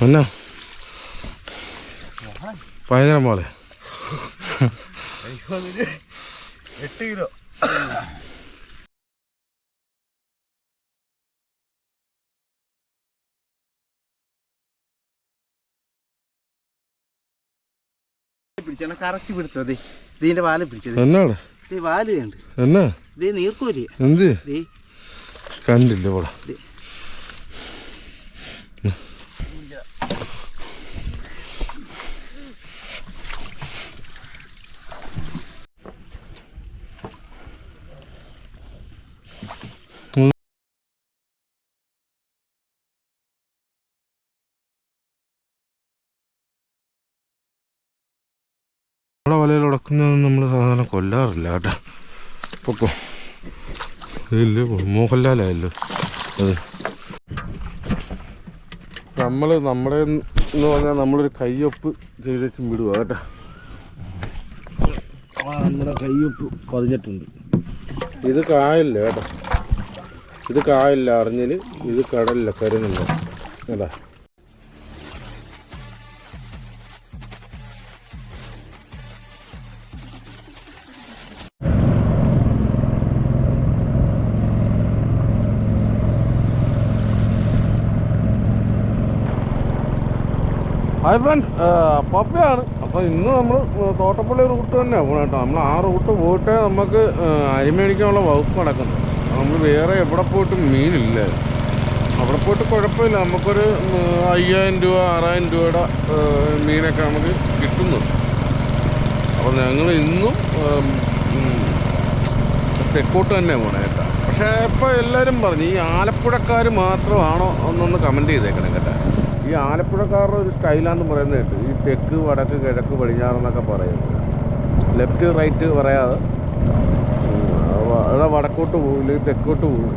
എന്നാ ഭയങ്കര പോലെ 8 കിലോ പിടിച്ചാണ് കറക്റ്റ് പിടിച്ചോ. ഇതിന്റെ വാല് പിടിച്ചത് എന്നാണ് വാല് കണ്ട് എന്നാ നീർക്കൂലി എന്ത് കണ്ടില്ല പോടാ. നമ്മളെ വലയിൽ ഉടക്കുന്നതൊന്നും നമ്മൾ സാധാരണ കൊല്ലാറില്ല കേട്ടോ. പൊക്കോ ഇല്ല മോഹൻലാലായല്ലോ അത്. നമ്മുടെ എന്ന് പറഞ്ഞാൽ നമ്മളൊരു കയ്യൊപ്പ് ചെയ്തും വിടുക കേട്ടോ. നമ്മുടെ കയ്യൊപ്പ് പതിഞ്ഞിട്ടുണ്ട്. ഇത് കായലില്ല കേട്ടോ, ഇത് കായലില്ല അറിഞ്ഞില്, ഇത് കടലില്ല കരുന്നുണ്ട് കേട്ടാ. ഹായ് ഫ്രണ്ട്സ്, പപ്പയാണ്. അപ്പോൾ ഇന്ന് നമ്മൾ തോട്ടപ്പള്ളി റൂട്ട് തന്നെയാണ് പോകണം കേട്ടോ. നമ്മൾ ആ റൂട്ട് പോയിട്ട് നമുക്ക് അരി മേടിക്കാനുള്ള വകുപ്പ് നടക്കുന്നു. നമ്മൾ വേറെ എവിടെ പോയിട്ടും മീനില്ല. അവിടെ പോയിട്ട് കുഴപ്പമില്ല, നമുക്കൊരു 5000 രൂപ 6000 രൂപയുടെ മീനൊക്കെ നമുക്ക് കിട്ടുന്നുണ്ട്. അപ്പോൾ ഞങ്ങൾ ഇന്നും തെക്കോട്ട് തന്നെ പോകണം കേട്ടോ. പക്ഷേ ഇപ്പോൾ എല്ലാവരും പറഞ്ഞു ഈ ആലപ്പുഴക്കാർ മാത്രമാണോ ഒന്നൊന്ന് കമൻറ്റ് ചെയ്തേക്കണം കേട്ടോ. ഈ ആലപ്പുഴക്കാരുടെ ഒരു സ്റ്റൈലാണെന്ന് പറയുന്നത് കേട്ട്, ഈ തെക്ക് വടക്ക് കിഴക്ക് പടിഞ്ഞാറെന്നൊക്കെ പറയുന്നത്. ലെഫ്റ്റ് റൈറ്റ് പറയാതെ ഇവിടെ വടക്കോട്ട് പോകും, ഇല്ലെങ്കിൽ തെക്കോട്ട് പോകും,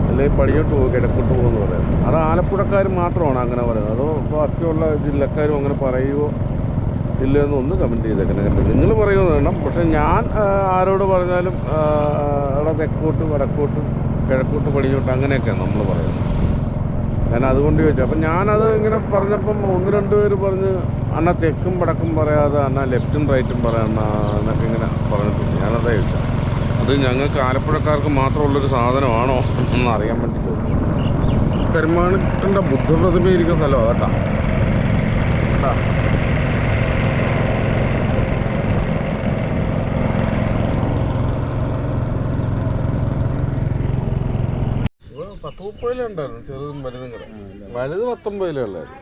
അല്ലെങ്കിൽ പടിഞ്ഞോട്ട് പോകും, കിഴക്കോട്ട് പോകുമെന്ന് പറയുന്നത്. അത് ആലപ്പുഴക്കാർ മാത്രമാണ് അങ്ങനെ പറയുന്നത്. അതോ ബാക്കിയുള്ള ജില്ലക്കാരും അങ്ങനെ പറയുമോ ഇല്ലയെന്ന് ഒന്ന് കമൻറ്റ് ചെയ്തേക്കണം കേട്ടോ. നിങ്ങൾ പറയുമെന്ന് വേണം. പക്ഷേ ഞാൻ ആരോട് പറഞ്ഞാലും ഇവിടെ തെക്കോട്ട് വടക്കോട്ട് കിഴക്കോട്ട് പടിഞ്ഞോട്ട് അങ്ങനെയൊക്കെയാണ് നമ്മൾ പറയുന്നത്. ഞാൻ അതുകൊണ്ട് ചോദിച്ചു. അപ്പം ഞാനത് ഇങ്ങനെ പറഞ്ഞപ്പം 1-2 പേര് പറഞ്ഞ് അന്നാ തെക്കും വടക്കും പറയാതെ അന്നാ ലെഫ്റ്റും റൈറ്റും പറയണ എന്നൊക്കെ ഇങ്ങനെ പറഞ്ഞിട്ടുണ്ട്. ഞാനതാ ചോദിച്ചത്, അത് ഞങ്ങൾക്ക് ആലപ്പുഴക്കാർക്ക് മാത്രമുള്ളൊരു സാധനമാണോ എന്ന് അറിയാൻ വേണ്ടി ചോദിച്ചു. കരുമാണിട്ടൻ്റെ ബുദ്ധപ്രതിമ ഇരിക്കുന്ന സ്ഥലമാണ് കേട്ടോ. കേട്ടോ 10-30 ഉണ്ടായിരുന്നു, ചെറുതും വലുതും കൂടെ. വലുത് 19 ഉള്ളായിരുന്നു.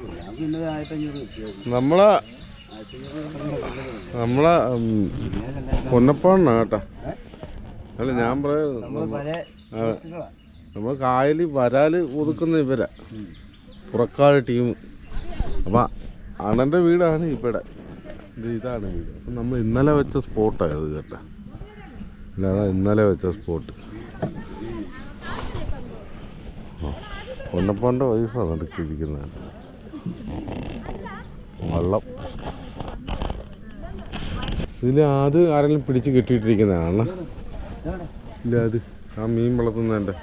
നമ്മളെ പൊന്നപ്പാണ്ണ കേട്ടോ. അല്ല ഞാൻ പറയുന്നത്, നമ്മൾ കായലിൽ വരാല് ഒതുക്കുന്ന ഇവരാ പുറക്കാട് ടീം. അപ്പം അണ്ണൻ്റെ വീടാണ് ഇവിടെ, ഇതാണ് വീട്. അപ്പം നമ്മൾ ഇന്നലെ വെച്ച സ്പോട്ടായത് കേട്ടോ. അല്ലാതെ ഇന്നലെ വെച്ച സ്പോട്ട് പൊന്നപ്പാൻ്റെ വൈഫാണ് നടുക്കിരിക്കുന്നത്. വള്ളം ഇതിൽ അത് ആരെങ്കിലും പിടിച്ച് കെട്ടിയിട്ടിരിക്കുന്നതാണ്. ഇല്ല, അത് ആ മീൻ വളർത്തുന്നതിൻ്റെ.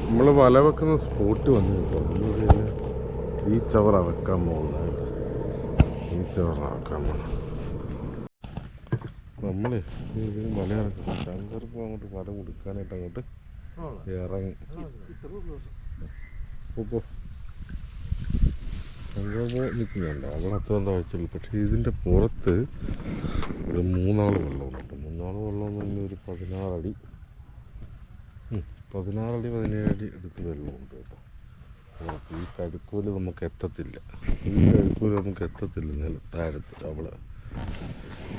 നമ്മൾ വല വെക്കുന്ന സ്പോട്ട് വന്നു കേട്ടോ. ഈ ചവറാണ് വെക്കാൻ പോകുന്നത്. ഈ ചവറാണ് വെക്കാൻ പോകുന്നത്. നമ്മളെ വല ഇറക്കണം. ശങ്കർക്ക് അങ്ങോട്ട് വല കൊടുക്കാനായിട്ട് അങ്ങോട്ട് ഇറങ്ങി. ഇപ്പോൾ ശങ്കർ നിൽക്കുന്നുണ്ടോ അവിടെ അത്ര ആഴ്ചയുള്ളൂ. പക്ഷേ ഇതിൻ്റെ പുറത്ത് ഒരു 3 ആൾ വെള്ളമുണ്ട്. 3 ആൾ വെള്ളം എന്ന് പറഞ്ഞാൽ ഒരു 16 അടി 17 അടി എടുത്ത് വെള്ളമുണ്ട് കേട്ടോ. ഈ കടുക്കോല് നമുക്ക് എത്തത്തില്ല, നിലത്താഴത്ത് അവിടെ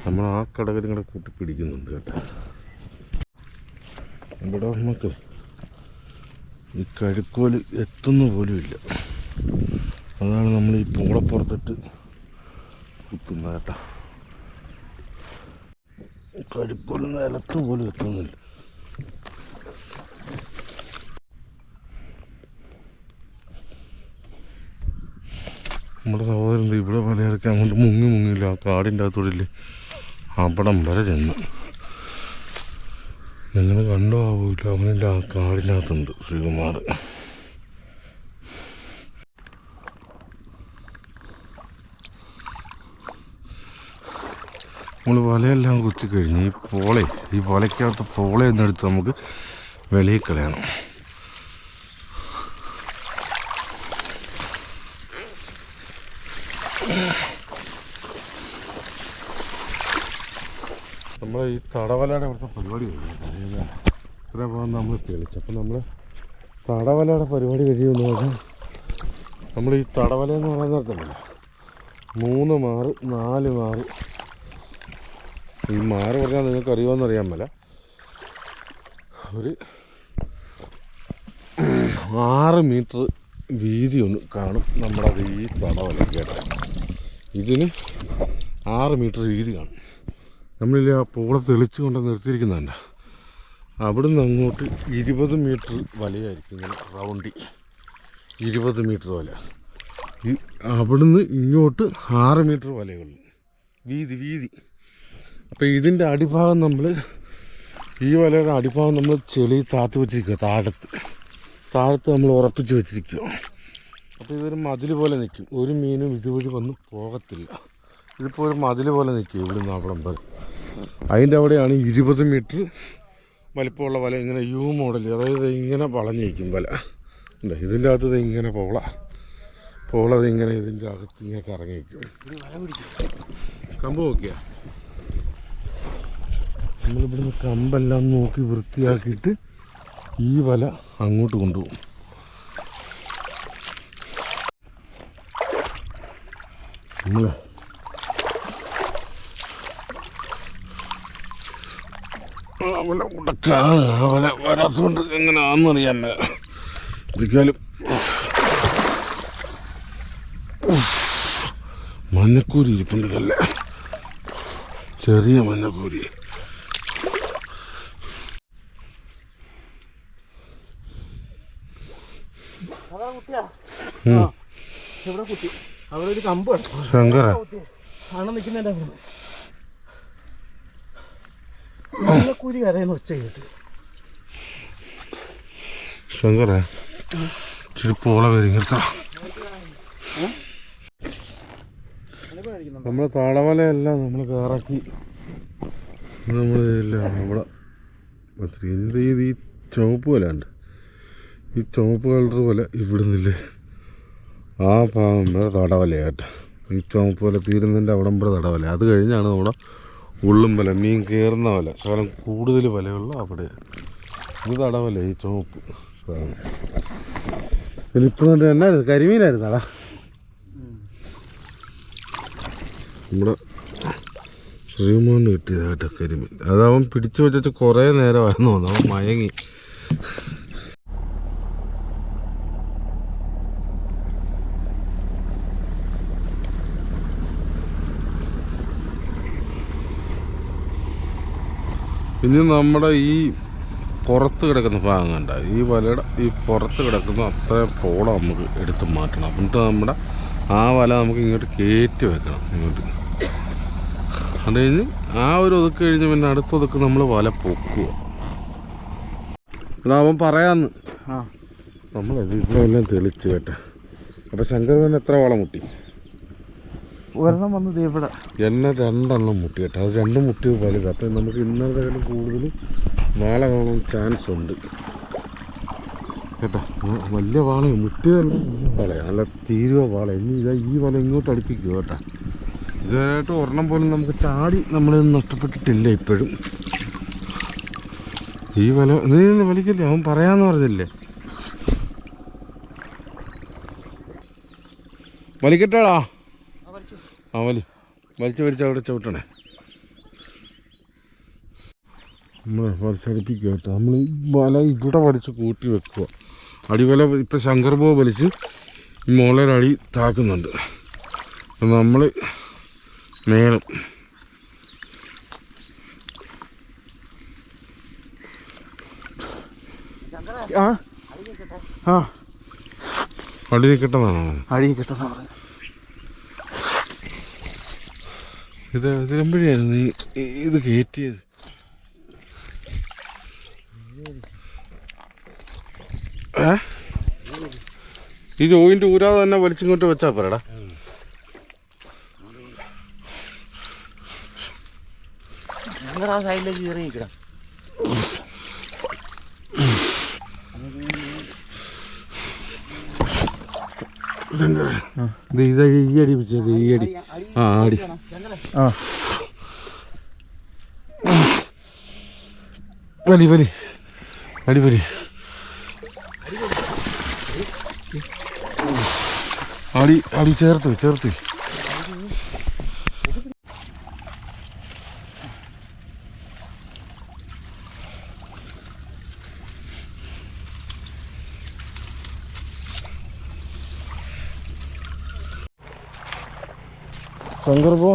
നമ്മൾ ആ കടകരും കൂടെ കൂട്ടി പിടിക്കുന്നുണ്ട് കേട്ടോ. ഇവിടെ നമുക്ക് ഈ കഴുക്കോല് എത്തുന്ന പോലും ഇല്ല. അതാണ് നമ്മൾ ഈ പൂളപ്പുറത്തിട്ട് കുത്തുന്നത് കേട്ടോ. കഴുക്കോല് നിലത്ത് പോലും എത്തുന്നില്ല. നമ്മുടെ സഹോദരൻ ഇവിടെ വലയിറക്കി അങ്ങോട്ട് മുങ്ങില്ല ആ കാടിൻ്റെ അകത്തോടില്ലേ അവിടം വരെ ചെന്ന്. നിങ്ങൾ കണ്ടോ ആവില്ല, അവനെൻ്റെ ആ കാടിനകത്തുണ്ട് ശ്രീകുമാർ. നമ്മൾ വലയെല്ലാം കുത്തി കഴിഞ്ഞ് ഈ വലയ്ക്കകത്ത് പോളയൊന്നെടുത്ത് നമുക്ക് വെളിയിൽ കളയണം. നമ്മളെ ഈ തടവലയുടെ ഇവിടുത്തെ പരിപാടി കഴിഞ്ഞു. ഇത്ര ഭാഗം നമ്മൾ തെളിച്ചു. അപ്പം നമ്മൾ തടവലയുടെ പരിപാടി കഴിയുമെന്ന് പറഞ്ഞാൽ നമ്മൾ ഈ തടവല എന്ന് പറയുന്നിടത്തുണ്ടല്ലോ 3 മാറ് 4 മാറ്. ഈ മാറ് പറഞ്ഞാൽ നിങ്ങൾക്ക് അറിയുമോയെന്ന് അറിയാൻ മേല. ഒരു 6 മീറ്റർ വീതി ഒന്ന് കാണും നമ്മുടെ ഈ തടവല കേട്ടോ. ഇതിന് 6 മീറ്റർ വീതി കാണും. നമ്മളിൽ ആ പൂള തെളിച്ച് കൊണ്ട് നിർത്തിയിരിക്കുന്നുണ്ട്. അവിടുന്ന് അങ്ങോട്ട് 20 മീറ്റർ വലയായിരിക്കും ഇങ്ങനെ റൗണ്ടി 20 മീറ്റർ വല. അവിടുന്ന് ഇങ്ങോട്ട് 6 മീറ്റർ വലകൾ വീതി. അപ്പോൾ ഇതിൻ്റെ അടിഭാഗം ഈ വലയുടെ അടിഭാഗം നമ്മൾ ചെളി താത്ത് വെച്ചിരിക്കുക. താഴത്ത് നമ്മൾ ഉറപ്പിച്ച് വെച്ചിരിക്കുക. അപ്പോൾ ഇതൊരു മതിൽ പോലെ നിൽക്കും. ഒരു മീനും ഇതുവഴി വന്ന് പോകത്തില്ല. ഇതിപ്പോൾ ഒരു മതിൽ പോലെ നിൽക്കും ഇവിടുന്ന് അവിടം വരെ. അതിൻ്റെ അവിടെയാണ് 20 മീറ്റർ വലിപ്പമുള്ള വല. ഇങ്ങനെ യു മോഡൽ, അതായത് ഇങ്ങനെ വളഞ്ഞിരിക്കും വല. ഉണ്ട് ഇതിൻ്റെ അകത്ത് ഇങ്ങനെ പോള ഇങ്ങനെ ഇതിൻ്റെ അകത്ത് ഇങ്ങനെ കറങ്ങിയിരിക്കും. കമ്പ് നോക്കിയാ നമ്മളിവിടുന്ന് കമ്പെല്ലാം നോക്കി വൃത്തിയാക്കിയിട്ട് ഈ വല അങ്ങോട്ട് കൊണ്ടുപോകും. നമ്മൾ വല ഉടക്കാണ്. ആ വല വരാത്തതുകൊണ്ട് എങ്ങനെയാണെന്നറിയാൻ ഒരിക്കലും. മഞ്ഞക്കൂരി ഇരിപ്പുണ്ട്, അല്ലേ ചെറിയ മഞ്ഞക്കൂരി. ശങ്കര ശങ്കര ഇച്ചിരി പോള വരും കേട്ടോ. നമ്മൾ താളവലയെല്ലാം നമ്മൾ കയറാക്കി നമ്മളില്ല അവിടെ ഈ ചുവപ്പ് വല ഉണ്ട്. ഈ ചുവപ്പ് കളർ വല ഇവിടുന്നില്ലേ ആ ഭാഗം വരെ തടവലയായിട്ട്. ഈ ചുവപ്പ് വല തീരുന്നതിൻ്റെ അവിടം വരെ തടവല. അത് കഴിഞ്ഞാണ് നമ്മുടെ ഉള്ളും വല, മീൻ കയറുന്ന വല, ശകലം കൂടുതൽ വലയുള്ള അവിടെ. ഇത് തടവല ഈ ചുവപ്പ്. ഇതിലിപ്പോൾ എന്നായിരുന്നു കരിമീനായിരുന്നാടാ നമ്മുടെ ശ്രീമോന് കിട്ടിയതായിട്ട് കരിമീൻ. അതവൻ പിടിച്ചു വെച്ചിട്ട് കുറേ നേരമായിരുന്നു തോന്നുന്നു. അവൻ മയങ്ങി. ഇനി നമ്മുടെ ഈ പുറത്ത് കിടക്കുന്ന ഭാഗം കണ്ട, ഈ വലയുടെ ഈ പുറത്ത് കിടക്കുന്ന അത്രയും പോള നമുക്ക് എടുത്ത് മാറ്റണം. എന്നിട്ട് നമ്മുടെ ആ വല നമുക്ക് ഇങ്ങോട്ട് കയറ്റി വെക്കണം. ഇങ്ങോട്ട് അത് കഴിഞ്ഞ് ആ ഒരു ഒതുക്ക് കഴിഞ്ഞ് പിന്നെ അടുത്ത ഒതുക്ക് നമ്മൾ വല പൊക്കുക. അവൻ പറയാന്ന് നമ്മളത് ഇവിടെ എല്ലാം തെളിച്ച് കേട്ടെ. അപ്പം ശങ്കരവൻ എത്ര വളം മുട്ടി? ഒരെണ്ണം വന്നത് ഇവിടെ എന്നെ 2 എണ്ണം മുട്ടി കേട്ടോ. അത് 2 മുട്ടിയത് വലുത്. അപ്പം നമുക്ക് ഇന്നത്തേക്കാളും കൂടുതൽ വാള കാണാൻ ചാൻസ് ഉണ്ട് കേട്ടോ. വലിയ വാള മുട്ടിയതല്ല, വളയാണ് നല്ല തീരുവ വാള. ഇനി ഈ വല ഇങ്ങോട്ട് അടുപ്പിക്കുക കേട്ടോ. ഇതുവരെയായിട്ട് ഒരെണ്ണം പോലും നമുക്ക് ചാടി നമ്മളൊന്നും നഷ്ടപ്പെട്ടിട്ടില്ല ഇപ്പോഴും. ഈ വല നീ വലിക്കില്ലേ, അവൻ പറയാന്ന് പറഞ്ഞില്ലേ. വലിക്കട്ടാടാ. വലിച്ച് അവിടെ ചവിട്ടണേ. നമ്മൾ വലിച്ചടിപ്പിക്കുക കേട്ടോ. നമ്മൾ വല ഇവിടെ വലിച്ച് കൂട്ടി വെക്കുക. അടിവല ഇപ്പം ശങ്കർബോ വലിച്ച് മുളരടി താക്കുന്നുണ്ട്. നമ്മൾ മേലും അടി കിട്ടുന്നതാണ്. ഇതിലെമ്പോഴായിരുന്നു ഇത് കയറ്റിയത്. ഈ ജോയിന്റ് ഊരാതെ തന്നെ വലിച്ചിങ്ങോട്ട് വെച്ചാ പോരാടാ. സൈഡിലേക്ക് കയറി നിൽക്കണം. ഈ അടി പിടിച്ചത്, ഈ അടി. ആ അടി. ആ വലി വലി അടി വലി. അടി അടി ചേർത്ത് ചേർത്ത്. ശങ്കർ പോ,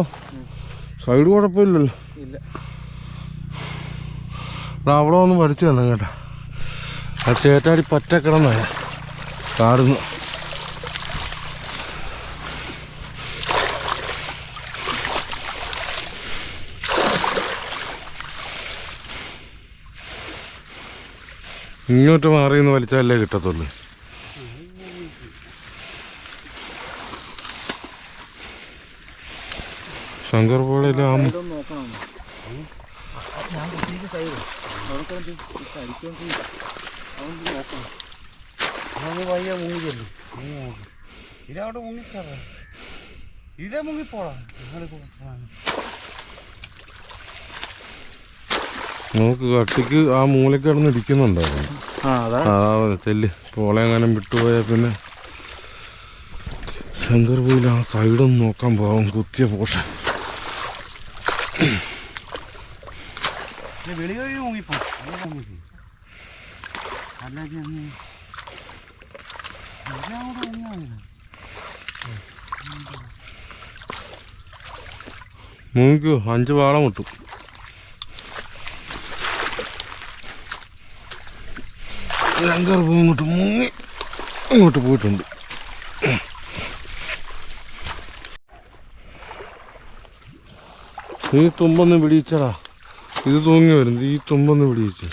സൈഡ് കുഴപ്പമില്ലല്ലോ. അവിടെ വന്ന് പഠിച്ചു തന്നെ കേട്ടാ. ആ ചേട്ടാടി പറ്റ കിടന്നായ കാടുന്നു. ഇങ്ങോട്ട് മാറിയെന്ന് വലിച്ചാലേ കിട്ടത്തുള്ളൂ. ശങ്കർ പോളയിൽ നമുക്ക് കട്ടിക്ക് ആ മൂലക്ക് കിടന്ന് ഇരിക്കുന്നുണ്ടായിരുന്നു. ചെല്ല് പോളെങ്ങാനും വിട്ടുപോയാൽ പിന്നെ ശങ്കർ പോയിൽ ആ സൈഡൊന്നും നോക്കാൻ പോകാം. കുത്തിയ പോഷൻ മുങ്ങിക്കോ. 5 വാള മുട്ടും. ശങ്കർ പോ ഇങ്ങോട്ട് മുങ്ങി അങ്ങോട്ട് പോയിട്ടുണ്ട്. ഈ തുമ്പൊന്ന് പിടിച്ചടാ. ഇത് തൂങ്ങി വരുന്നത്. ഈ തുമ്പൊന്ന് പിടിച്ച്.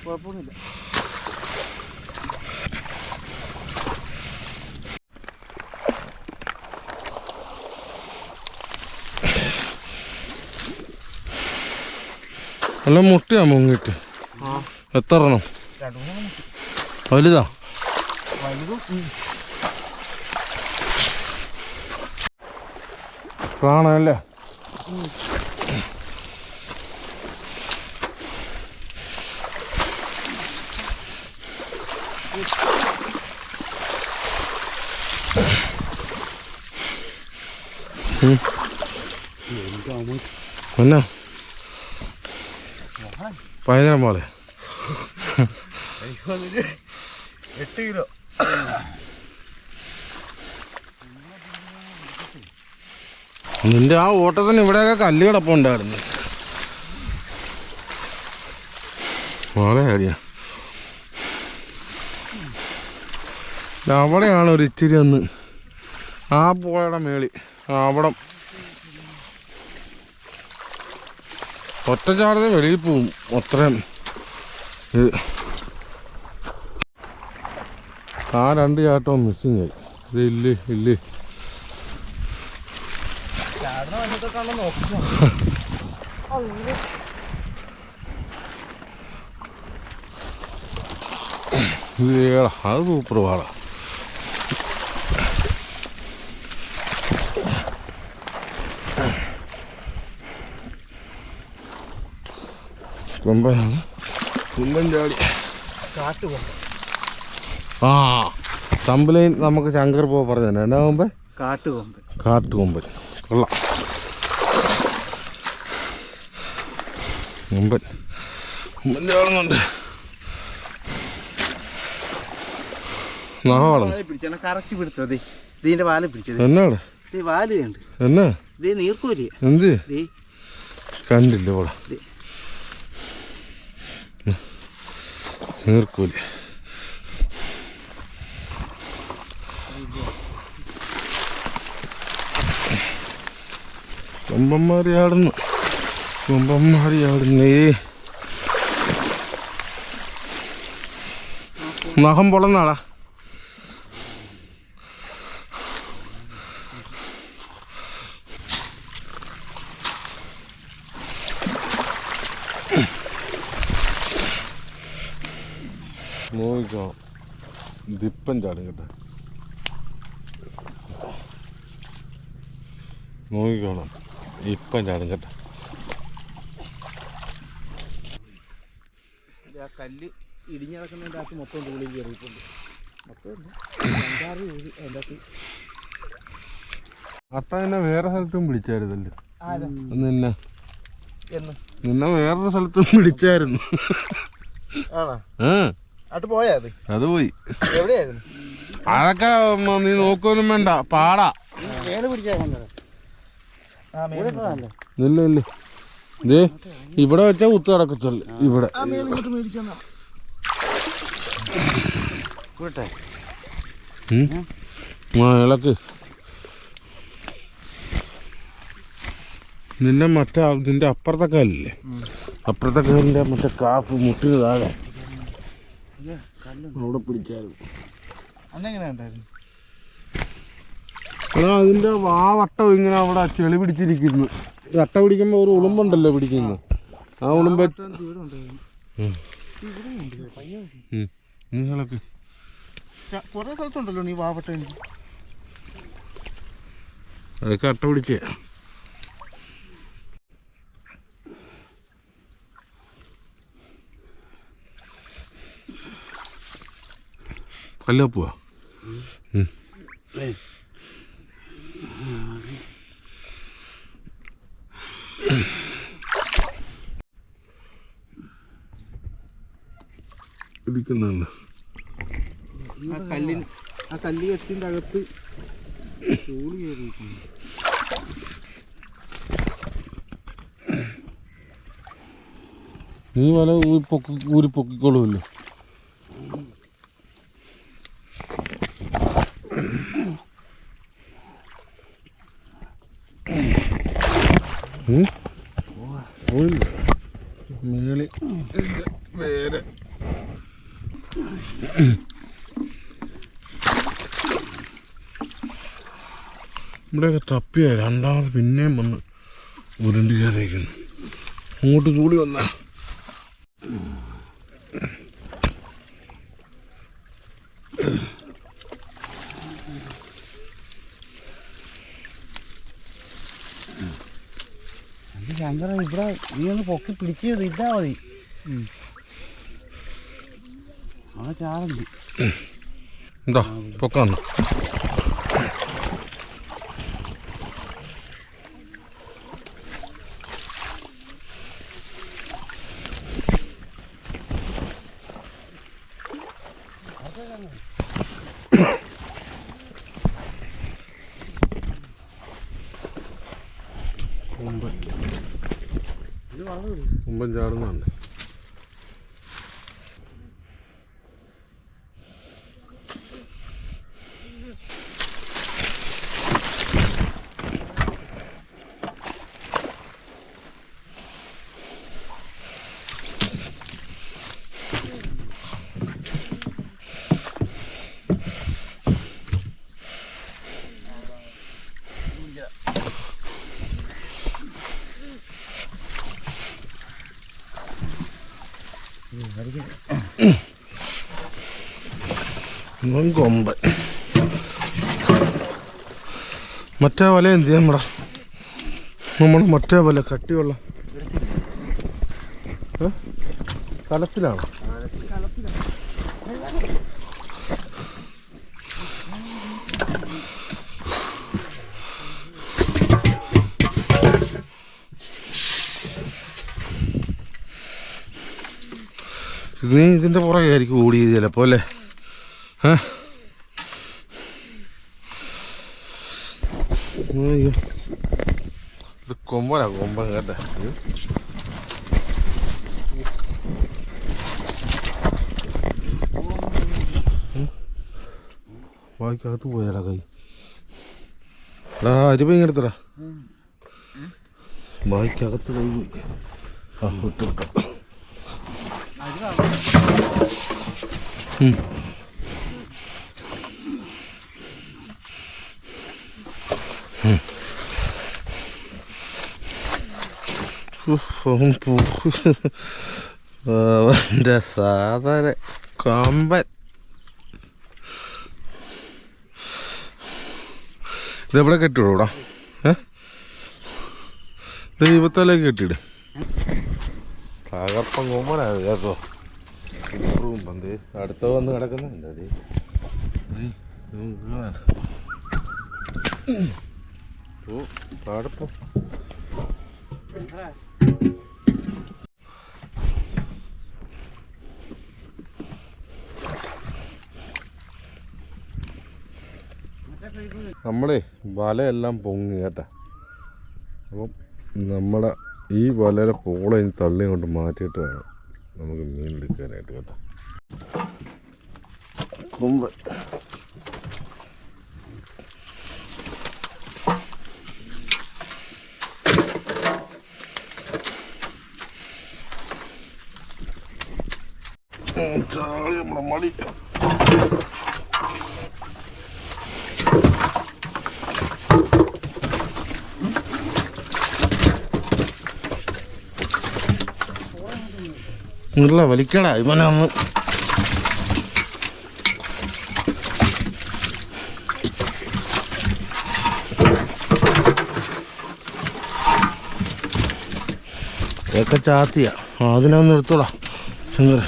കുഴപ്പമൊന്നുമില്ല. നല്ല മുട്ടയാ മുങ്ങിട്ട്. എത്ര എണ്ണം? വലുതാ? കാണാനല്ലേ? എന്നാ 15 പോലെ 8 കിലോ. നിന്റെ ആ ഓട്ടത്തിന് ഇവിടെയൊക്കെ കല്ല് കിടപ്പുണ്ടായിരുന്നു. വളരെ കാര്യ. അവിടെയാണ് ഒരു ഇച്ചിരി ഒന്ന് ആ പുഴയുടെ മേളി. അവിടെ ഒറ്റച്ചാടത്തെ വെളിയിൽ പോവും. അത്രയും ആ 2 ചാട്ടവും മിസ്സിങ് ആയി. ഇത് ഇല്ലേ ഇല്ലേ. ഇത് ഏടാ, അത് സൂപ്പർ പാടാ. കൊമ്പനാണ്. കുമ്പൻ ചാടി ആ തമ്പലൈൻ നമുക്ക് ശങ്കർ പോ പറഞ്ഞു തന്നെ. എന്നാ കൊമ്പൻ? കാട്ടുകൊമ്പൻ. കാട്ടുകൊമ്പൻ കൊള്ളാം. കൊമ്പൻ കൊമ്പൻ ചാടുന്നുണ്ട്. പിടിച്ചാണ് കറക്റ്റ് പിടിച്ചോ. ഇതിന്റെ വാല പിടിച്ചത് എന്നാണ് വാല് കണ്ട് എന്നാ ഇത് നീർക്കൂലി എന്ത് കണ്ടില്ല പോടാ നീർക്കൂലി. കൊമ്പന്മാരിയാടുന്നു കൊമ്പന്മാരിയാടുന്നേ. നഖം പൊളന്നാടാ. നോക്കിക്കോ ദിപ്പൻ ചാടും കേട്ടോ. നോക്കിക്കോണം ഇപ്പം ചാടും കേട്ടോ. ആ കല്ല് ഇടിഞ്ഞിറക്കുന്നതിൻ്റെ അകത്ത് മൊത്തം തൂളിൽ കയറിയിട്ടുണ്ട്. അട്ട എന്നെ വേറെ സ്ഥലത്തും പിടിച്ചായിരുന്നല്ലോ. നിന്നെ വേറൊരു സ്ഥലത്തും പിടിച്ചായിരുന്നു. അത് പോയാ അത് പോയി. എവിടെയായിരുന്നു അതൊക്കെ നീ നോക്കൊന്നും വേണ്ട പാടാ. ഇല്ല ഇല്ല ഇതേ ഇവിടെ വെച്ചാ കുത്തു കിടക്കത്തുള്ളു. ഇവിടെ ഇളക്ക് നിന്നെ മറ്റേ നിന്റെ അപ്പുറത്തെ കാലില്ലേ അപ്പുറത്തെ കാലിന്റെ മറ്റേ കാഫ് മുട്ടിന് താഴെ അവിടെ പിടിച്ചായിരുന്നു. അതിന്റെ വാവട്ടം ഇങ്ങനെ അവിടെ ചെളി പിടിച്ചിരിക്കുന്നു. അട്ട പിടിക്കുമ്പോ ഒരു ഉളുമ്പുണ്ടല്ലോ പിടിക്കുന്നു. ആ ഉളുമ്പ കൊറേ സ്ഥലത്തുണ്ടല്ലോ നീ വാവട്ട. അതൊക്കെ അട്ട പിടിച്ചേ. കല്ലുവാ ഇരിക്കുന്നുണ്ട്. ആ കല്ല് കെട്ടിൻ്റെ അകത്ത് ചൂട് കയറിയിരിക്കുന്നു. നീ വല ഊരി പൊക്കിക്കോളുമല്ലോ. മേളി വേറെ ഇവിടെയൊക്കെ തപ്പിയ രണ്ടാമത് പിന്നെയും വന്ന് ഉരുണ്ട് കയറിയിരിക്കുന്നു. അങ്ങോട്ട് ചൂടി വന്ന ശങ്കര ഇവിടെ നീ ഒന്ന് പൊക്കി പിടിച്ചത് ഇതാ മതി. ആ ചാറുണ്ട് എന്താ പൊക്കാണ്. കുമ്പൻ ചാടുന്നുണ്ട്. കൊമ്പൻ മറ്റേ വല എന്ത് ചെയ്യാൻ നമ്മുടെ മറ്റേ വല കട്ടിയുള്ള കലത്തിലാണ്. നീ ഇതിൻ്റെ പുറകെ ആയിരിക്കും ഓടിയത് ചിലപ്പോൾ അല്ലേ? അയ്യോ ഇത് കൊമ്പനാ കൊമ്പൻ കേട്ടെ. വായിക്കകത്ത് പോയാടാ കൈ. എടാ അരിപ്പ ഇങ്ങെടുത്തടാ. വായിക്കകത്ത് കൈ പോയി. ആ വിട്ടു വിട്ടു. അവൻ്റെ സാധാരണ കൊമ്പൻ. ഇതെവിടെ കെട്ടിവിടൂടാ? ദൈവത്തലേക്ക് കെട്ടിയിട്. തകർപ്പം കൊമ്പനാണ് കേട്ടോ. പന്ത് അടുത്ത വന്ന് കിടക്കുന്നുണ്ട്. ഓ പാടപ്പം നമ്മളെ വലയെല്ലാം പൊങ്ങി കേട്ടാ. അപ്പം നമ്മുടെ ഈ വലയുടെ പോള ഇനി തള്ളി കൊണ്ട് മാറ്റിയിട്ട് വേണം നമുക്ക് മീൻ എടുക്കാനായിട്ട് കേട്ടോ. കൊമ്പ് നമ്മുടെ മടി ഇല്ല വലിക്കടാ ഇവനെ ഒന്ന്. ഒക്കെ ചാത്തിയാ. അതിനൊന്ന് എടുത്തോളാ. എന്താ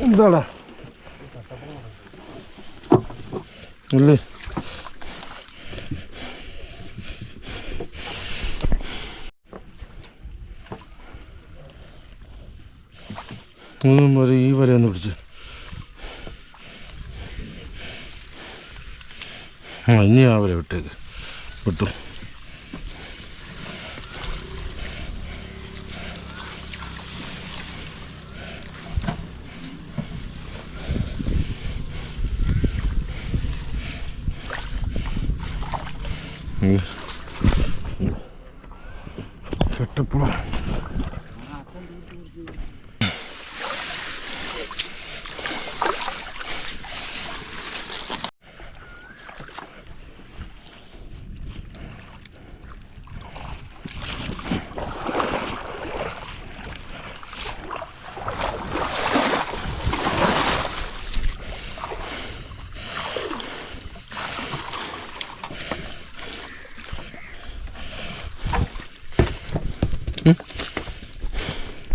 എന്താടാ ഇല്ലേ? ഈ വരെ ഒന്ന് പിടിച്ച്. ഇനി ആ വരെ വിട്ടേക്ക്. വിട്ടു. കെട്ടപ്പുഴ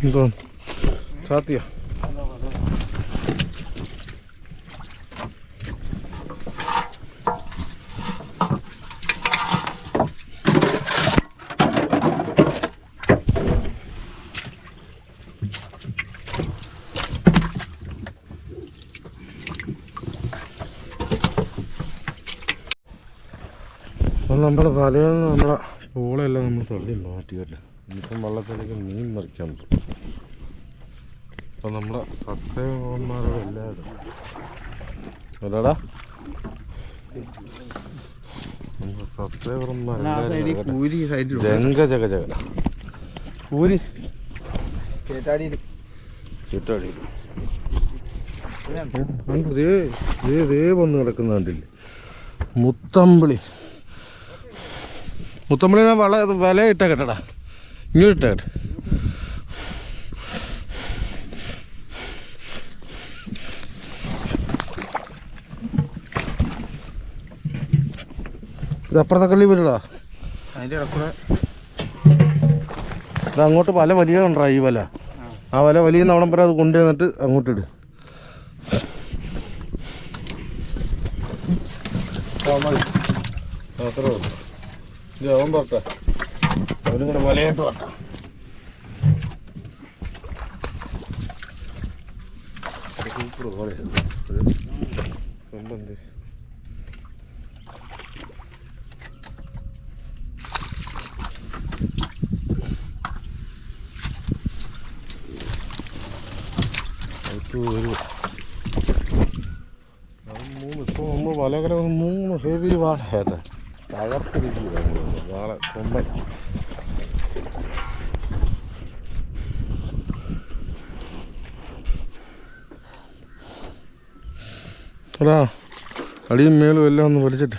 എന്തോ ചാത്തിയ അപ്പം നമ്മുടെ വലയിൽ നിന്ന് നമ്മളെ പൂളെല്ലാം നമ്മൾ തള്ളി മാറ്റിയല്ലേ. ഇനിയിപ്പം വള്ളത്തിലേക്ക് മീൻ മറിക്കാൻ പറ്റും. അപ്പം നമ്മുടെ സത്യന്മാരുടെ എല്ലാവരും അല്ലടാ നമ്മുടെ സത്യവന്മാരെല്ലാവരും ജങ്ക ജഗ ജഗ പൂരി ചുറ്റാടി ദേ വന്ന് കിടക്കുന്ന കണ്ടില്ലേ മുത്തമ്പിളി. മുത്തമ്പളിനെ വല ഇട്ടേക്കട്ടെടാ, ഇങ്ങോട്ട് ഇട്ടേക്കട്ടെ. ഇത് അപ്പുറത്തെ കല്ലി വരടാ. അതിൻ്റെ ഇടക്കൂടെ ഇത് അങ്ങോട്ട് വല വലിയ കണ്ടാ ഈ വല. ആ വല വലിയ അവിടം വരെ അത് കൊണ്ടുവന്നിട്ട് അങ്ങോട്ടിട്. അത്രേ ഉള്ളൂ. ഇത് അവൻ പറട്ടെ, അവനും കൂടെ വലയായിട്ട് പറട്ടെ. സൂപ്പർ പോലെ കൊമ്പന്തി. ഇപ്പോൾ നമ്മൾ വലകര 3 ഹെവി വാള തകർത്തിരിക്കുകയാണ് വാള കൊമ്പൻ. എടാ അടിയും മേളും എല്ലാം ഒന്ന് വലിച്ചിട്ട്.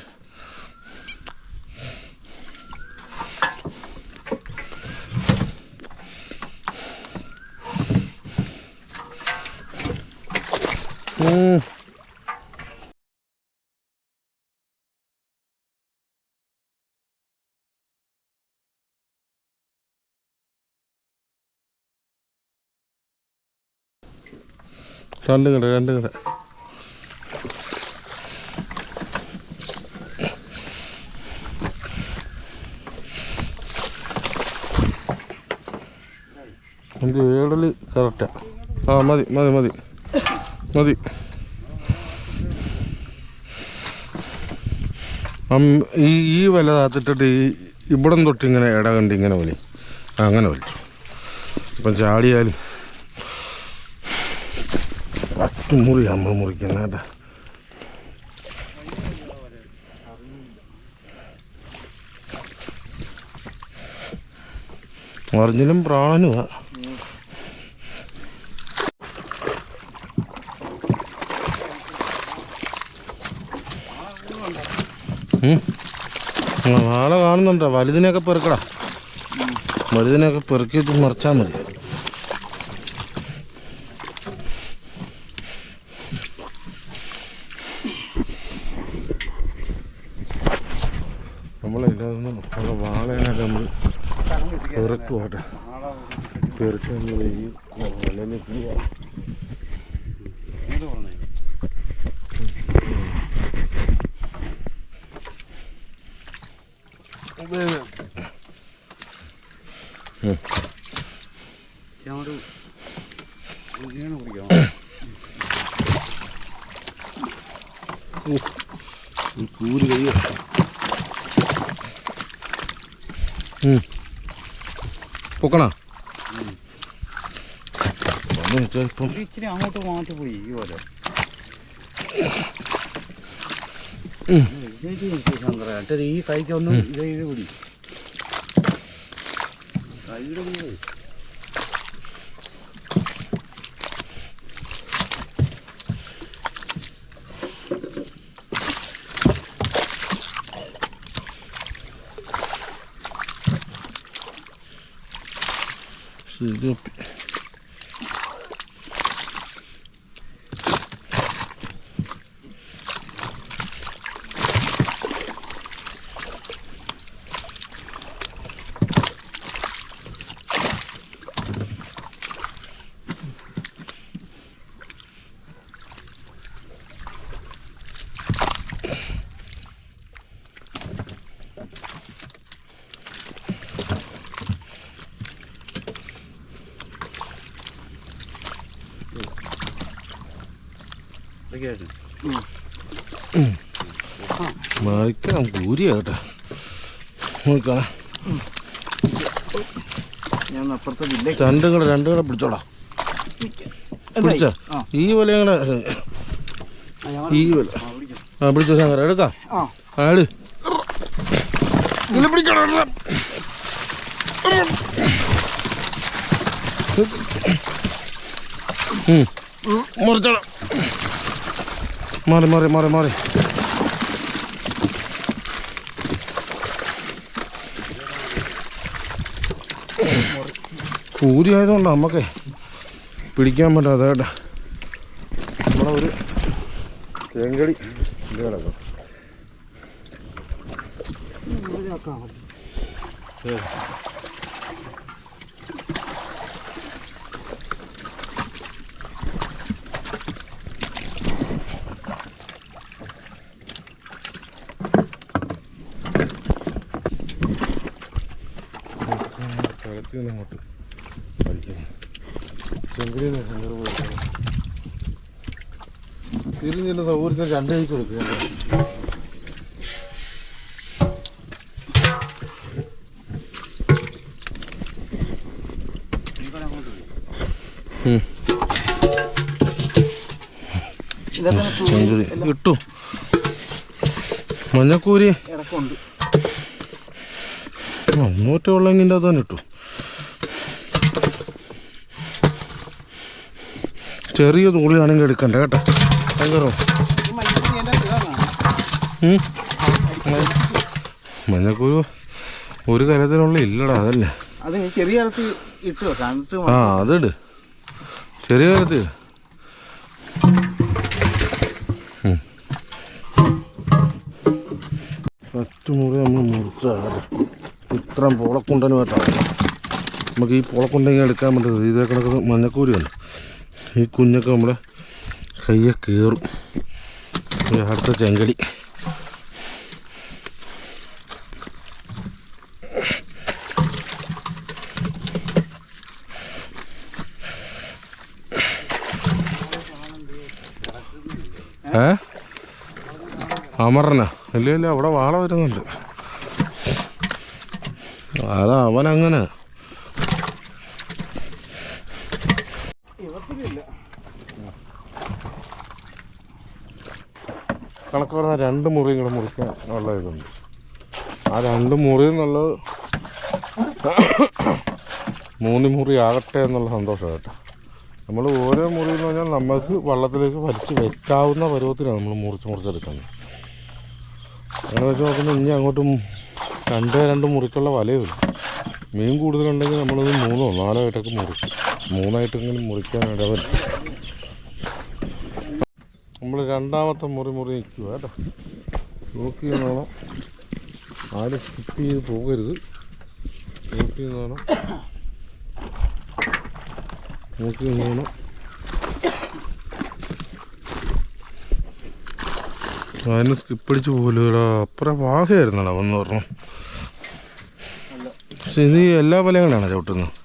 രണ്ടും കട എന്ത് വേടൽ കറക്റ്റാ. ആ മതി മതി മതി മതി. ഈ വല താത്തിട്ടിട്ട് ഇവിടം തൊട്ട് ഇങ്ങനെ ഇട കണ്ട് ഇങ്ങനെ വലി അങ്ങനെ വലിച്ചു. ഇപ്പം ചാടിയാൽ മുറി നമ്മൾ മുറിക്കുന്ന കേട്ടാ. അറിഞ്ഞിലും പ്രാണനുവാ. വാള കാണുന്നുണ്ടോ? വലുതിനെയൊക്കെ പെറുക്കടാ, വലുതിനെയൊക്കെ പെറുക്കിയിട്ട് മറിച്ചാൽ മതി. നമ്മളെല്ലാതൊന്നും വാളേനൊക്കെ നമ്മൾ പെറുക്കുവാട്ടെ. പെറുക്കി നമ്മൾ ഈ വലയിൽ ചെയ്യാം. കൂര് കഴിയ പൊക്കണ ഇപ്പം ഇച്ചിരി അങ്ങോട്ട് മാറ്റി പോയി ഈ പോലെ. ഈ കൈക്കൊന്നും ഇത് കൂടി കൈയുടെ കൂടി ശരി. മറിക്കണം കൂരിയാ കേട്ടോ. നോക്കാം രണ്ടും കൂടെ പിടിച്ചോടാ. പിടിച്ച ഈ വല അങ്ങനെ ഈ വല ആ പിടിച്ചോ ശങ്കര എടുക്കാം. ആട് പിടിച്ചോടാ. മുറിച്ചോടാ. മാറി മാറി മാറി മാറി ഊരി ആയതുകൊണ്ടാണ് നമുക്ക് പിടിക്കാൻ പറ്റാതെ കേട്ടോ. നമ്മളെ ഒരു തേങ്കടി ഇത് കിടക്കും. കളത്തിനങ്ങോട്ട് പഠിക്കുന്നു. ചെങ്കടിയിൽ തിരിഞ്ഞില്ല സൗകര്യത്തിന് 2 കൈക്ക് കൊടുക്കുക. ഇട്ടു മഞ്ഞക്കൂരി അങ്ങോട്ട് ഉള്ളെങ്കിൻ്റെ അത് തന്നെ ഇട്ടു. ചെറിയ തൂളിയാണെങ്കിൽ എടുക്കണ്ട കേട്ടോ. ഭയങ്കര മഞ്ഞക്കൂരു ഒരു കരത്തിനുള്ള ഇല്ലടാ. അതല്ലേ ചെറിയ കരത്തിൽ ഇട്ടു. ആ അതിട് ചെറിയ കരത്തിൽ. ഫസ്റ്റ് മുറി നമ്മൾ മുറിച്ചാണ്. ഇത്രയും പോളക്കുണ്ടനുമായിട്ടാണ് നമുക്ക് ഈ പോളക്കുണ്ടെങ്കിൽ എടുക്കാൻ പറ്റുന്നത്. ഇതേ കണക്ക് മഞ്ഞക്കൂരിയുണ്ട്. ഈ കുഞ്ഞൊക്കെ നമ്മുടെ കയ്യെ കയറും. അടുത്ത ചെങ്കടി അമറനാ? ഇല്ല അവിടെ വാള വരുന്നുണ്ട്. അതാ അവനങ്ങനെ കണക്ക് പറഞ്ഞാൽ 2 മുറിയും കൂടെ മുറിക്കാൻ ഉള്ള ഇതുണ്ട്. ആ 2 മുറിയും എന്നുള്ളത് 3 മുറി ആകട്ടെ എന്നുള്ള സന്തോഷം കേട്ടോ. നമ്മൾ ഓരോ മുറി എന്ന് പറഞ്ഞാൽ നമുക്ക് വള്ളത്തിലേക്ക് വലിച്ച് വെക്കാവുന്ന പരുവത്തിലാണ് നമ്മൾ മുറിച്ചെടുക്കുന്നത്. അങ്ങനെ വെച്ച് നോക്കുമ്പോൾ ഇനി അങ്ങോട്ടും 2 മുറിക്കുള്ള വലയുമില്ല. മീൻ കൂടുതലുണ്ടെങ്കിൽ നമ്മളത് 3 or 4 ആയിട്ടൊക്കെ മുറിക്കും. 3 ആയിട്ടെങ്കിലും മുറിക്കാൻ ഇടവല്ല. നമ്മൾ 2ാമത്തെ മുറി നിൽക്കുക കേട്ടോ. നോക്കി വേണം, ആരും സ്കിപ്പ് ചെയ്ത് പോകരുത്. നോക്കി വേണം, നോക്കി വേണം. അതിന് സ്കിപ്പടിച്ച് പോലുടാ. അപ്പുറം വാഹയായിരുന്നടാ വന്ന് പറഞ്ഞു. പക്ഷെ ഇത് എല്ലാ വലകളാണ് ചവിട്ടുന്നത്.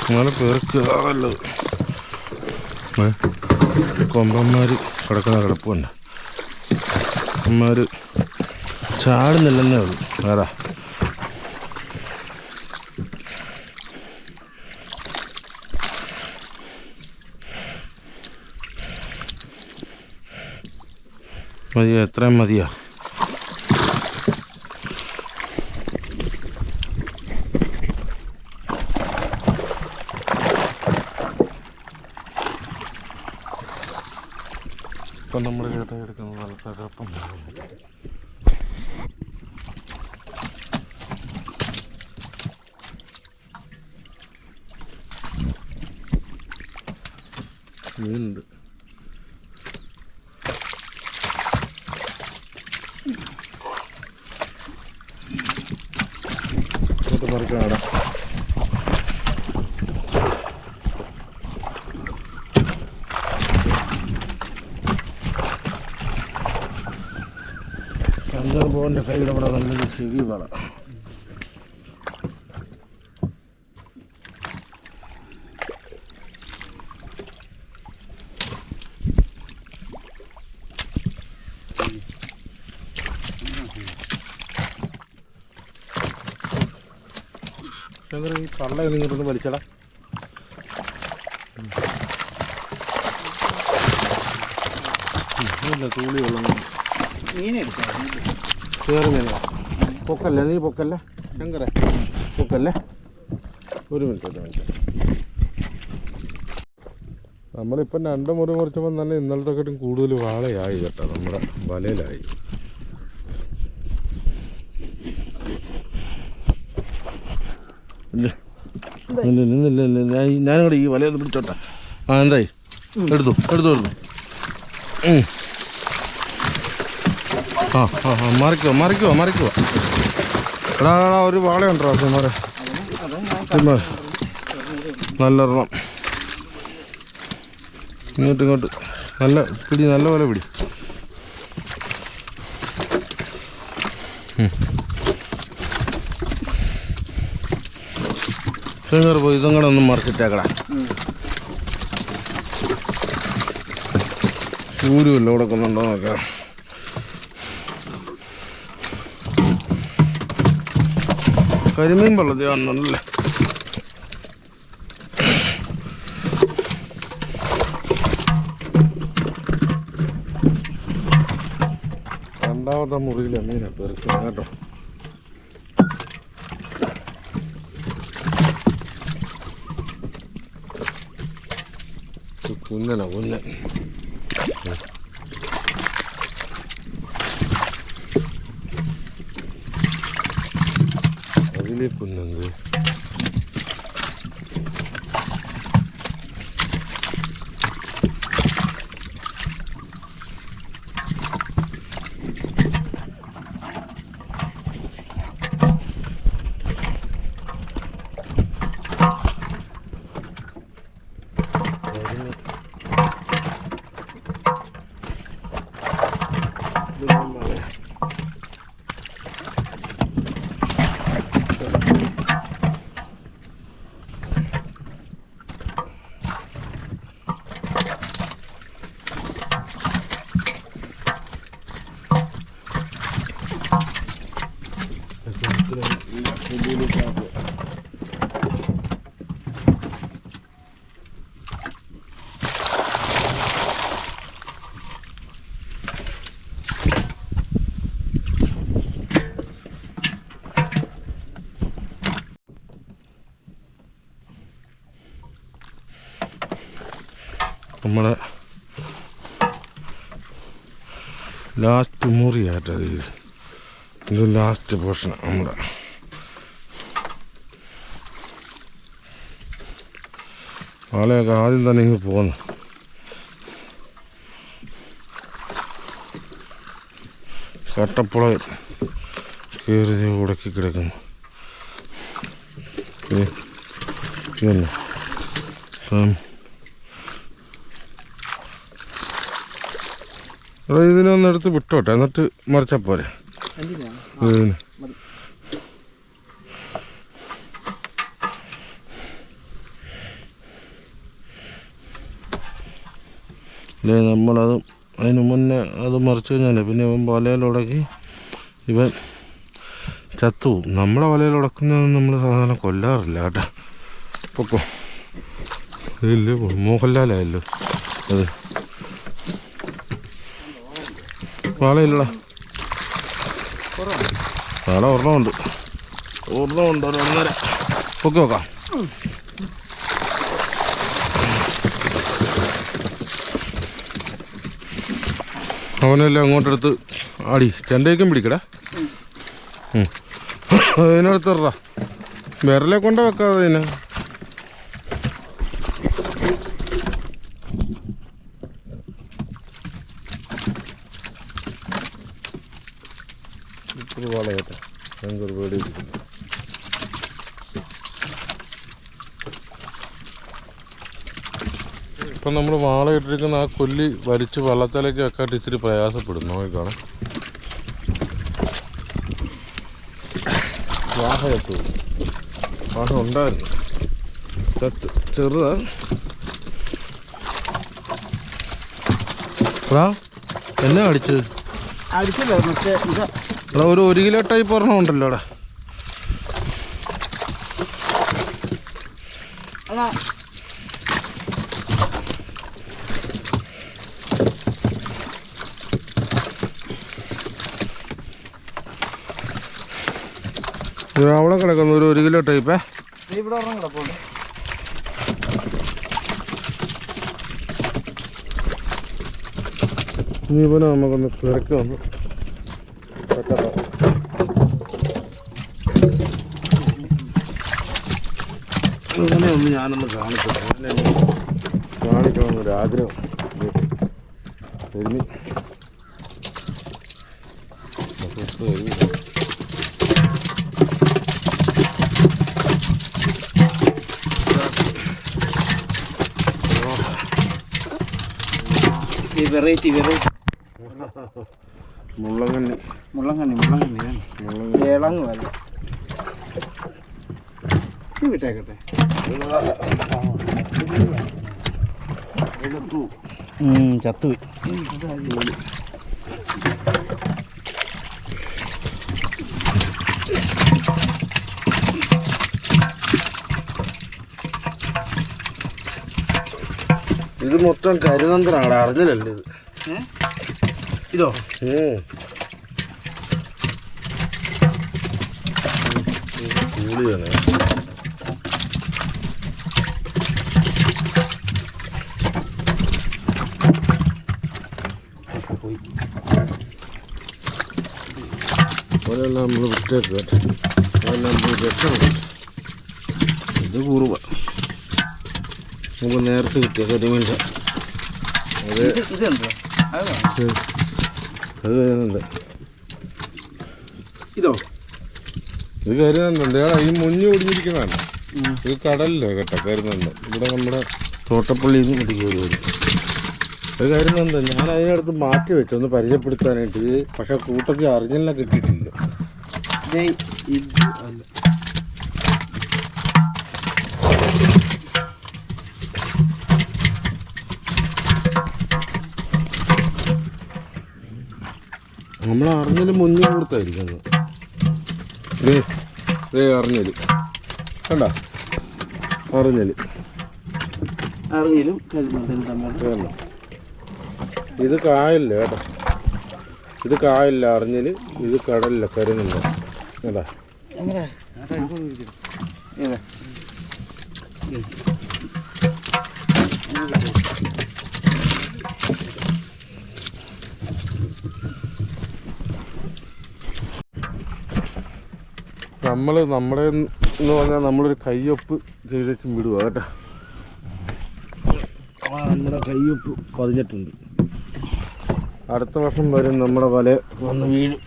നല്ല പേർക്കാവല്ലത്. കൊമ്പന്മാർ കിടക്കുന്ന കിടപ്പുണ്ട്. അമ്മമാർ ചാടുന്നില്ലെന്നേ ഉള്ളൂ. വേറെ മതിയോ? എത്രയും മതിയോ? ഇപ്പം നമ്മൾ എടുക്കുന്നത് നല്ല തകർപ്പം. മീനുണ്ട്. പറിക്കാടാ. ചന്ദ്രബോന്റെ കയ്യുടെ അവിടെ നല്ലൊരു ചെവി വള. ഈ പള്ള നിങ്ങോട്ടൊന്ന് വലിച്ചടാ. ഇല്ല തൂളിയുള്ള മീനെടുക്കാം. വേറെ മീനാ? പൊക്കല്ലേ? നീ പൊക്കല്ലേ? ശങ്കരേ നോക്കല്ലേ, ഒരു മിനിറ്റ്. നമ്മളിപ്പം 2 മുറി മുറിച്ചപ്പോൾ തന്നെ ഇന്നലത്തെക്കാട്ടും കൂടുതൽ വാളയായി കേട്ടോ, നമ്മുടെ വലയിലായി. ഞാനിവിടെ ഈ വലയൊന്ന് പിടിച്ചോട്ടെ. എന്തായി, എടുത്തു. മറിക്കുവോ. എടാ ഒരു വാളയുണ്ടോ സിമാരെ? നല്ലൊരെണ്ണം ഇങ്ങോട്ട് നല്ല പിടി, നല്ല പോലെ പിടി. സിംഗർ പോയി ഇതും കൂടെ ഒന്ന് മറിച്ചിട്ടേക്കടാ. ചൂരുമല്ലോ കൊടുക്കുന്നുണ്ടോ നോക്കാം. കരിമീൻ വെള്ളത്തിൽ വന്നല്ലേ. രണ്ടാമത്തെ മുറിയിലെ മീനാ പെറുക്കുന്നത് കേട്ടോ. കുഞ്ഞൻ അതിലെ കുഞ്ഞത്. നമ്മുടെ ലാസ്റ്റ് മുറിയായിട്ടത്. ഇത് ലാസ്റ്റ് പോർഷൻ. നമ്മുടെ ആളെയൊക്കെ ആദ്യം തന്നെ ഇങ്ങ് പോന്നു. കട്ടപ്പുള കയറി ഉടക്കി കിടക്കുന്നു. ഇതന്നെ ഇതിനൊന്നെടുത്ത് വിട്ടോട്ടെ, എന്നിട്ട് മറിച്ചാൽ പോരെ. നമ്മളത് അതിന് മുന്നേ അത് മറിച്ച് കഴിഞ്ഞാലേ പിന്നെ ഇവൻ വലയിലുടക്കി ഇവൻ ചത്തുപോകും. നമ്മളെ വലയിലുടക്കുന്നതൊന്നും നമ്മൾ സാധാരണ കൊല്ലാറില്ല കേട്ടോ. പൊക്കോ, ഇതില്ലേ മോഹൻലാലായല്ലോ അത്. വാളയില്ലടാ, വാള ഒരെണ്ണമുണ്ട്, ഒരെണ്ണര പൊക്കി നോക്കാം. അവനെല്ലാം അങ്ങോട്ടെടുത്ത് ആടി ചെണ്ടയ്ക്കും പിടിക്കടാ. അതിനടുത്തറാ, വിരലെ കൊണ്ട് വെക്കാതെ അതിനെ. ഇത്തിരി വളയട്ടെ, ഭയങ്കര പേടി. ഇപ്പം നമ്മൾ വാള ഇട്ടിരിക്കുന്ന ആ കൊല്ലി വലിച്ച് വള്ളത്തിലേക്ക് വെക്കാട്ട് ഇത്തിരി പ്രയാസപ്പെടും. നോക്കിക്കാണാം, വാഹ ഉണ്ടായിരുന്നു, ചെറുതാ. എന്നാ അടിച്ചത്? എടാ ഒരു 1 കിലോ ടൈപ്പ് ഒരെണ്ണം ഉണ്ടല്ലോ അവിടെ. അവിടെ കിടക്കുന്ന ഒരു 1 കിലോ ടൈപ്പേ ഇവിടെ ഒരെണ്ണം കിടപ്പുണ്ട്. ഇനി ഇവനെ നമുക്കൊന്ന് കിടക്കി വന്ന് ഇങ്ങനെ ഒന്ന് ഞാനൊന്ന് കാണിക്കണമെന്നൊരാഗ്രഹം. എരുമി വെറൈറ്റി മുള്ളങ്കണ്ണി ഏളങ്ങ് വല്ല വിട്ടേക്കട്ടെ. ചത്തുപോയി. ഇത് മൊത്തം കരുതന്ത്രമാണ്, അറിഞ്ഞില്ലല്ലേ ഇത്. ഇതോ കൂളിയാണ്. അതെല്ലാം നമ്മൾ വിട്ടേക്ക് കേട്ടോ. അതെല്ലാം നമ്മൾ രക്ഷപ്പെടും. ഇത് കുറുവ നമുക്ക് നേരത്തെ കിട്ടിയ കരിമീൻ്റെ അത് അത് വരുന്നുണ്ട്. ഇതോ ഇത് കരുതുന്നുണ്ട്. ഈ മുഞ്ഞ് ഒടിഞ്ഞിരിക്കുന്നതാണ്. ഇത് കടലിലോ കേട്ടോ കരുതുന്നുണ്ട്. ഇവിടെ നമ്മുടെ തോട്ടപ്പള്ളിയിൽ നിന്ന് പിടിക്കുക വരും. അത് കരുതുന്നുണ്ട്. ഞാൻ അതിനടുത്ത് മാറ്റി വെച്ചു ഒന്ന് പരിചയപ്പെടുത്താനായിട്ട്. പക്ഷെ കൂട്ടത്തിൽ അറിഞ്ഞെല്ലാം കിട്ടിയിട്ടില്ല. നമ്മൾ അറിഞ്ഞില് മുന്നിൽ കൊടുത്തായിരിക്കുന്നത്. അറിഞ്ഞല് കണ്ട അറിഞ്ഞല് ഇത് കായല്ല കേട്ടോ. ഇത് കായല്ല അറിഞ്ഞല്. ഇത് കടലില്ല കരുന്നുണ്ട് കേട്ടാ. നമ്മുടെ എന്ന് പറഞ്ഞാൽ നമ്മളൊരു കയ്യൊപ്പ് ചെയ്തിട്ടും വിടുക കേട്ടോ. നമ്മുടെ കയ്യൊപ്പ് പതിഞ്ഞിട്ടുണ്ട്. അടുത്ത വർഷം വരും നമ്മുടെ വല വന്ന് വീഴും.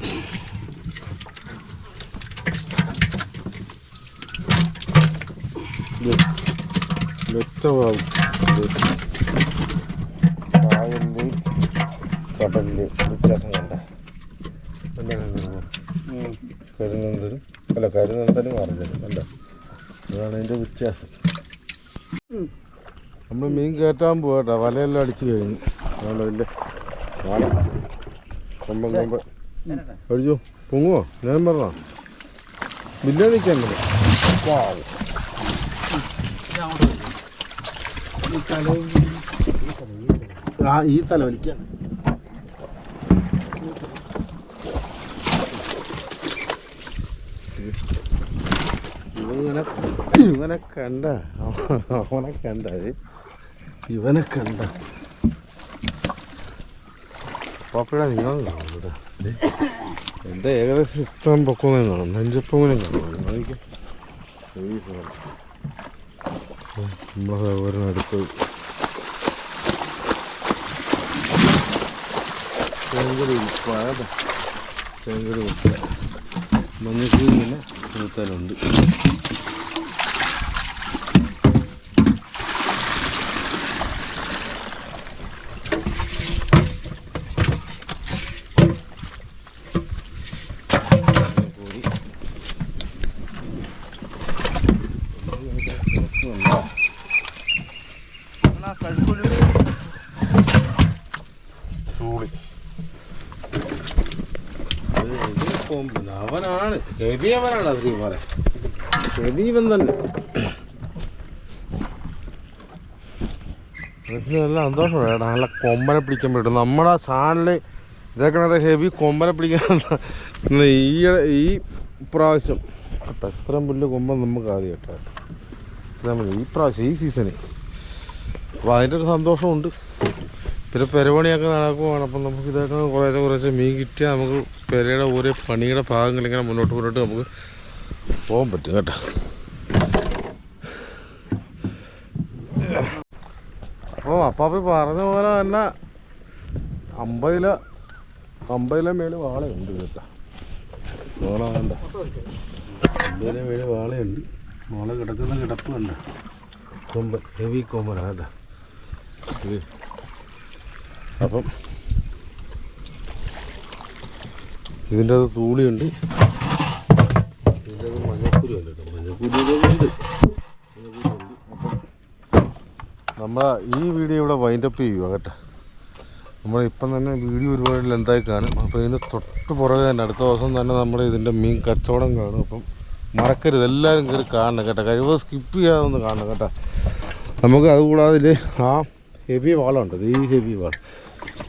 വ്യക്തമാകും കായലിൻ്റെയും കടലിൻ്റെയും വ്യത്യാസം കണ്ട. കരുനന്തനും അല്ല കരുനന്തനും അറിഞ്ഞത് കണ്ട. അതാണ് അതിൻ്റെ വ്യത്യാസം. നമ്മൾ മീൻ കയറ്റാൻ പോകട്ടോ. വലയെല്ലാം അടിച്ചു കഴിഞ്ഞു. അതുകൊണ്ട് അതിൻ്റെ വാല കൊമ്പൻ അടിച്ചു പൊങ്ങുമോ? ഞാൻ പറഞ്ഞോ ബില്ല നിൽക്കാൻ ഈ തല വലിക്കാൻ. ഇവനെ കണ്ട അവനെ കണ്ട ഇവനെ കണ്ട പാപ്പഴ നിങ്ങൾ ഇവിടെ എൻ്റെ ഏകദേശം ഇത്രയും പൊക്കമൊന്നും കാണും. നെഞ്ചപ്പൊങ്ങനെ കാണും. നമ്മളെ സഹോദരനടുത്ത് ചെങ്കരി ഉൾപ്പാതെ ചെങ്കരി ഉൾപ്പ മഞ്ഞക്കൂലിങ്ങനെ നിർത്താനുണ്ട്. അവനാണ് ഹെവിയവനാണ്. അതിന് പറയാം ഹെവിയവൻ തന്നെ. നല്ല സന്തോഷമാണ്. നല്ല കൊമ്പനെ പിടിക്കാൻ പറ്റും. നമ്മുടെ ചാനലിൽ ഇതൊക്കെ ഹെവി കൊമ്പനെ പിടിക്കാൻ ഈ പ്രാവശ്യം കേട്ടോ. ഇത്രയും പുല്ല് കൊമ്പൻ നമുക്ക് ആദ്യം കേട്ടോ. നമ്മൾ ഈ പ്രാവശ്യം ഈ സീസണിൽ അപ്പോൾ അതിൻ്റെ ഒരു സന്തോഷമുണ്ട്. പിന്നെ പെരപണിയൊക്കെ നടക്കുവാണ്. അപ്പം നമുക്ക് ഇതൊക്കെ കുറേശ്ശെ മീൻ കിട്ടിയാൽ നമുക്ക് പെരയുടെ ഓരോ പണിയുടെ ഭാഗങ്ങളിങ്ങനെ മുന്നോട്ട് നമുക്ക് പോകാൻ പറ്റും കേട്ടോ. അപ്പോൾ അപ്പാപ്പി പറഞ്ഞ പോലെ തന്നെ 50 മേല് വാളയുണ്ട് കേട്ടോ. വാള വേണ്ട, 50 മേല് വാളയുണ്ട്. വാള കിടക്കുന്ന കിടപ്പ് കണ്ട കൊമ്പൻ, ഹെവി കൊമ്പനാണ് കേട്ടോ. അപ്പം ഇതിൻ്റെ അത് തൂളിയുണ്ട്, ഇതിൻ്റെ അത് മഞ്ഞക്കുരു ഉണ്ട് കേട്ടോ. മഞ്ഞക്കുരുണ്ട്. നമ്മൾ ഈ വീഡിയോ ഇവിടെ വൈൻഡപ്പ് ചെയ്യുക കേട്ടോ. നമ്മളിപ്പം തന്നെ വീഡിയോ ഒരുപാട് ലെന്തായി കാണും. അപ്പോൾ ഇതിന് തൊട്ട് പുറകെ തന്നെ അടുത്ത ദിവസം തന്നെ നമ്മൾ ഇതിൻ്റെ മീൻ കച്ചവടം കാണും. അപ്പം മറക്കരുത്, എല്ലാവരും കയറി കാണണം കേട്ടോ. കഴിവ് സ്കിപ്പ് ചെയ്യാതെ ഒന്ന് കാണണം കേട്ടോ. നമുക്ക് അതുകൂടാതെ ഇതിൽ ആ ഹെവി വാളുണ്ട്,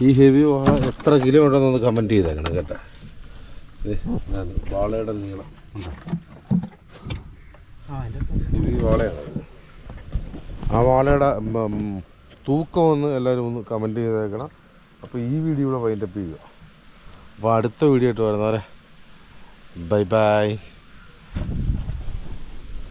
ഈ ഹെവി വാള എത്ര കിലോ ഉണ്ടെന്നൊന്ന് കമൻറ്റ് ചെയ്തേക്കണം കേട്ടോ. വാളയുടെ നീളം ഹെവി വാളയാണ്. ആ വാളയുടെ തൂക്കം ഒന്ന് എല്ലാവരും ഒന്ന് കമൻറ്റ് ചെയ്തേക്കണം. അപ്പോൾ ഈ വീഡിയോ ഇവിടെ വൈൻഡപ്പ് ചെയ്യുക. അപ്പോൾ അടുത്ത വീഡിയോ ആയിട്ട് വരുന്നവരെ ബൈ ബൈ.